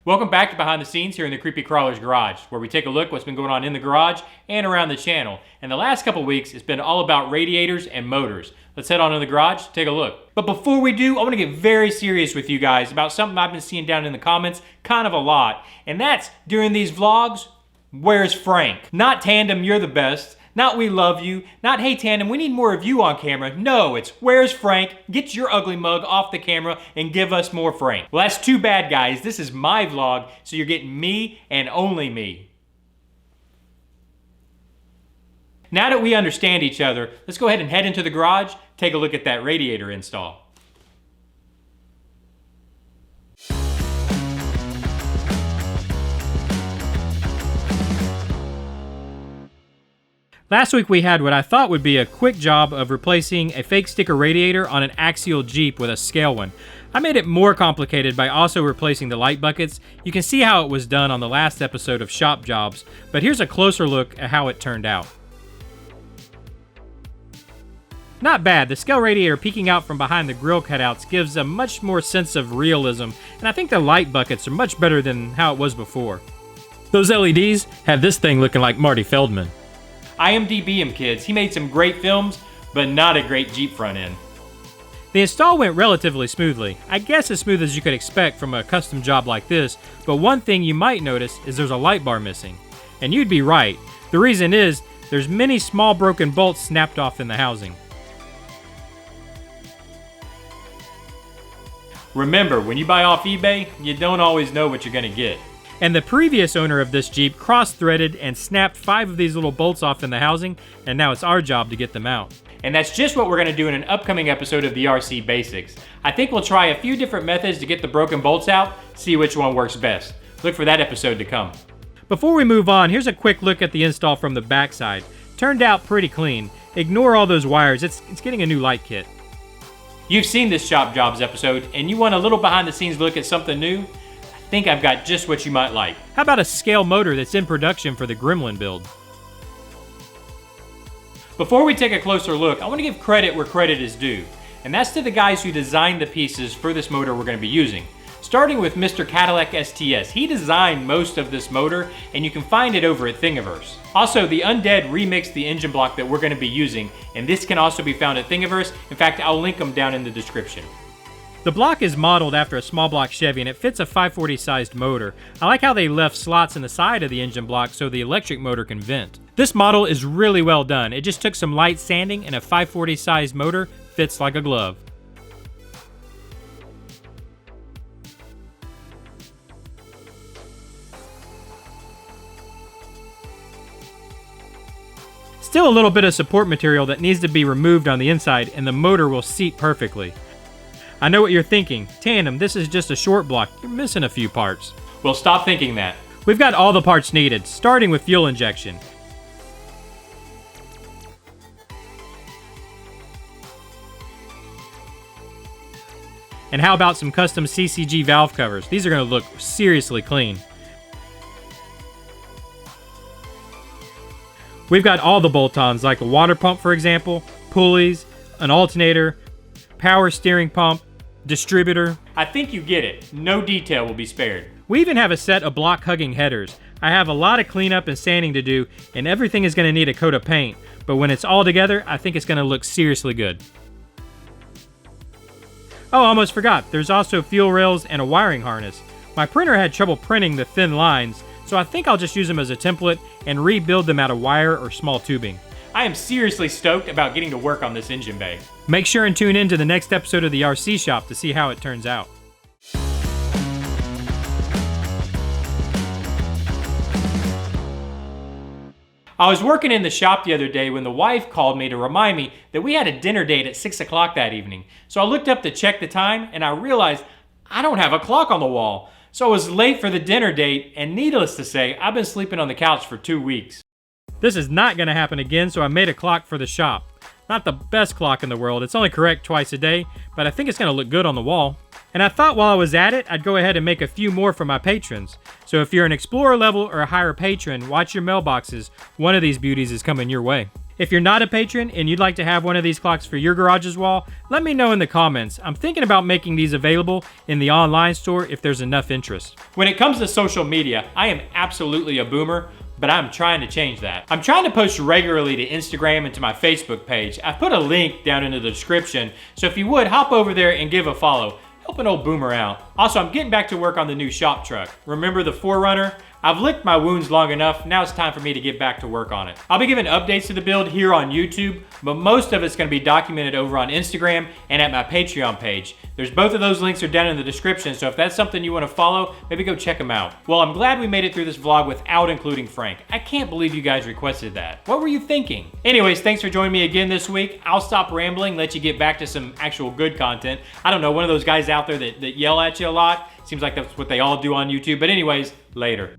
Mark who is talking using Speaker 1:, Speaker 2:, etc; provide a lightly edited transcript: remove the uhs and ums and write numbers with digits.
Speaker 1: Welcome back to Behind the Scenes here in the Creepy Crawler's Garage, where we take a look at what's been going on in the garage and around the channel. And the last couple weeks, it's been all about radiators and motors. Let's head on in the garage, take a look. But before we do, I want to get very serious with you guys about something I've been seeing down in the comments kind of a lot. And that's, during these vlogs, where's Frank? Not Tandem, you're the best. Not we love you. Not hey Tandem, we need more of you on camera. No, it's where's Frank? Get your ugly mug off the camera and give us more Frank. Well, that's too bad, guys. This is my vlog, so you're getting me and only me. Now that we understand each other, let's go ahead and head into the garage, take a look at that radiator install. Last week we had what I thought would be a quick job of replacing a fake sticker radiator on an axial Jeep with a scale one. I made it more complicated by also replacing the light buckets. You can see how it was done on the last episode of Shop Jobs, but here's a closer look at how it turned out. Not bad. The scale radiator peeking out from behind the grill cutouts gives a much more sense of realism, and I think the light buckets are much better than how it was before. Those LEDs have this thing looking like Marty Feldman. IMDb him, kids. He made some great films, but not a great Jeep front end. The install went relatively smoothly. I guess as smooth as you could expect from a custom job like this, but one thing you might notice is there's a light bar missing. And you'd be right. The reason is, there's many small broken bolts snapped off in the housing. Remember, when you buy off eBay, you don't always know what you're gonna get. And the previous owner of this Jeep cross-threaded and snapped 5 of these little bolts off in the housing, and now it's our job to get them out. And that's just what we're gonna do in an upcoming episode of the RC Basics. I think we'll try a few different methods to get the broken bolts out, see which one works best. Look for that episode to come. Before we move on, here's a quick look at the install from the backside. Turned out pretty clean. Ignore all those wires, it's getting a new light kit. You've seen this Shop Jobs episode, and you want a little behind the scenes look at something new? I think I've got just what you might like. How about a scale motor that's in production for the Gremlin build? Before we take a closer look, I want to give credit where credit is due, and that's to the guys who designed the pieces for this motor we're going to be using. Starting with Mr. Cadillac STS. He designed most of this motor, and you can find it over at Thingiverse. Also, the Undead remixed the engine block that we're going to be using, and this can also be found at Thingiverse. In fact, I'll link them down in the description. The block is modeled after a small block Chevy, and it fits a 540 sized motor. I like how they left slots in the side of the engine block so the electric motor can vent. This model is really well done. It just took some light sanding, and a 540 sized motor fits like a glove. Still a little bit of support material that needs to be removed on the inside, and the motor will seat perfectly. I know what you're thinking. Tandem, this is just a short block. You're missing a few parts. Well, stop thinking that. We've got all the parts needed, starting with fuel injection. And how about some custom CCG valve covers? These are going to look seriously clean. We've got all the bolt-ons, like a water pump, for example, pulleys, an alternator, power steering pump, distributor. I think you get it. No detail will be spared. We even have a set of block-hugging headers. I have a lot of cleanup and sanding to do, and everything is going to need a coat of paint. But when it's all together, I think it's going to look seriously good. Oh, I almost forgot. There's also fuel rails and a wiring harness. My printer had trouble printing the thin lines, so I think I'll just use them as a template and rebuild them out of wire or small tubing. I am seriously stoked about getting to work on this engine bay. Make sure and tune in to the next episode of the RC Shop to see how it turns out. I was working in the shop the other day when the wife called me to remind me that we had a dinner date at 6 o'clock that evening. So I looked up to check the time, and I realized I don't have a clock on the wall. So I was late for the dinner date, and needless to say, I've been sleeping on the couch for 2 weeks. This is not going to happen again, so I made a clock for the shop. Not the best clock in the world, it's only correct twice a day, but I think it's going to look good on the wall. And I thought while I was at it, I'd go ahead and make a few more for my patrons. So if you're an Explorer level or a higher patron, watch your mailboxes. One of these beauties is coming your way. If you're not a patron and you'd like to have one of these clocks for your garage's wall, let me know in the comments. I'm thinking about making these available in the online store if there's enough interest. When it comes to social media, I am absolutely a boomer, but I'm trying to change that. I'm trying to post regularly to Instagram and to my Facebook page. I've put a link down in the description, so if you would, hop over there and give a follow. Help an old boomer out. Also, I'm getting back to work on the new shop truck. Remember the 4Runner? I've licked my wounds long enough, now it's time for me to get back to work on it. I'll be giving updates to the build here on YouTube, but most of it's gonna be documented over on Instagram and at my Patreon page. There's both of those links are down in the description, so if that's something you wanna follow, maybe go check them out. Well, I'm glad we made it through this vlog without including Frank. I can't believe you guys requested that. What were you thinking? Anyways, thanks for joining me again this week. I'll stop rambling, let you get back to some actual good content. I don't know, one of those guys out there that yell at you a lot. Seems like that's what they all do on YouTube, but anyways, later.